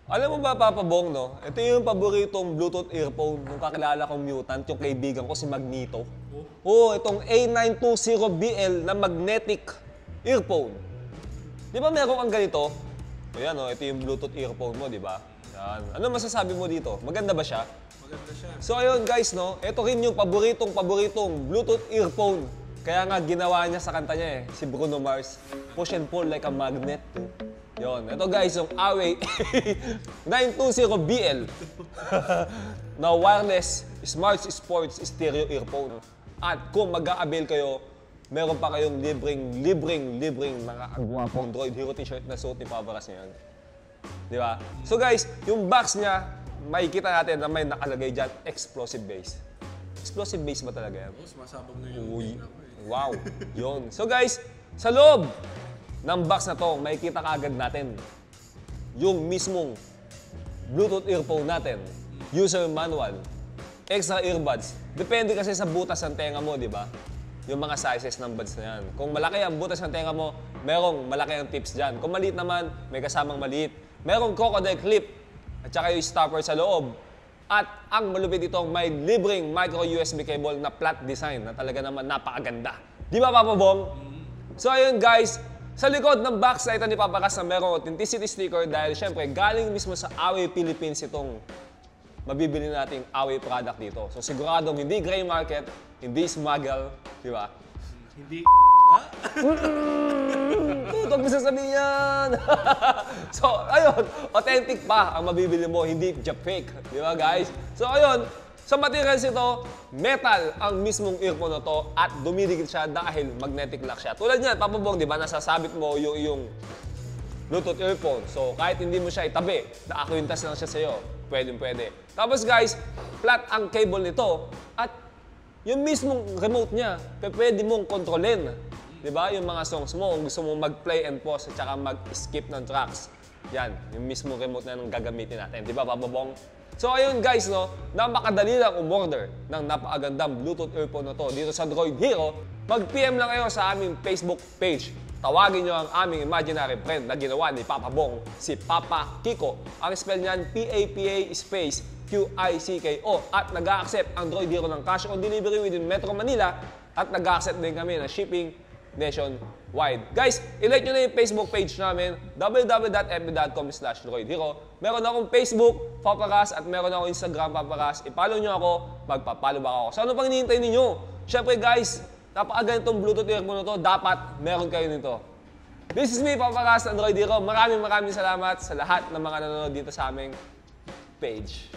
Alam mo ba, Papa Bong, no? Ito yung paboritong Bluetooth earphone nung kakilala kong mutant, yung kaibigan ko si Magneto. Oo, itong A920BL na magnetic earphone. Di ba meron kang ganito? Ayan, ito yung Bluetooth earphone mo, di ba? Yan. Ano masasabi mo dito? Maganda ba siya? Maganda siya. So ayun guys, no? Ito rin yung paboritong Bluetooth earphone. Kaya nga ginawa niya sa kanta niya si Bruno Mars. Push and pull like a magnet. Yon. Ito guys, yung Huawei 920BL na wireless smart sports stereo earphone. At kung mag-a-avail kayo, meron pa kayong libreng mga agwapong Droid Hero t-shirt na suot ni Paparas ngayon. Di ba? So guys, yung box niya, makikita natin na may nakalagay dyan, explosive base. Explosive base ba talaga yan? Oo, sumasabog na yung Uy, ako eh. wow, yun. So guys, sa loob ng box na to, makikita kaagad natin yung mismong Bluetooth earphone natin, user manual, extra earbuds. Depende kasi sa butas ng tenga mo, di ba? Yung mga sizes ng buds na yan. Kung malaki ang butas ng tenga mo, merong malaki ang tips dyan. Kung maliit naman, may kasamang maliit. Merong crocodile clip at saka yung stopper sa loob. At ang malupit dito, may libreng micro USB cable na flat design na talaga naman napakaganda. Di ba, Papa Bong? So ayun guys, sa likod ng box na ito ni Papa Ras na merong authenticity sticker dahil syempre galing mismo sa Huawei Philippines itong mabibili nating Huawei product dito. So siguradong hindi gray market, hindi smuggle, di ba? Hindi... Huwag mo sasabihin yan! So, ayun, authentic pa ang mabibili mo, hindi fake. Di ba, guys? So, ayun, sa materials ito, metal ang mismong earphone na to at dumidikit siya dahil magnetic lock siya. Tulad niyan, Papa Bong, di ba, nasasabit mo yung Bluetooth earphone. So, kahit hindi mo siya itabi, nakakwintas lang siya sa'yo. Pwede. Tapos, guys, flat ang cable nito at yung mismong remote niya, pwede mong kontrolin. Diba? Yung mga songs mo, kung gusto mo mag-play and pause at saka mag-skip ng tracks. Yan, yung mismong remote na nung gagamitin natin. Diba, Papa Bong? So, ayun guys, no, napakadali lang umorder ng napakagandang Bluetooth earphone na to dito sa Droid Hero. Mag-PM lang kayo sa aming Facebook page. Tawagin nyo ang aming imaginary friend na ginawa ni Papa Bong, si Papa Kiko. Ang spell niyan, P-A-P-A space Q-I-C-K-O. At nag-a-accept ang Droid Hero ng cash on delivery within Metro Manila. At nag-a-accept din kami ng shipping nationwide. Guys, ilike nyo na yung Facebook page namin, www.fb.com/droidhero. Meron akong Facebook, Paparas, at meron akong Instagram, Paparas. I-follow nyo ako, magpa-follow ba ako. So ano pang hinihintay ninyo? Siyempre guys, napakaganitong Bluetooth earphone na to, dapat meron kayo nito. This is me, Paparas, ng Droid Hero. Maraming salamat sa lahat ng mga nanonood dito sa aming page.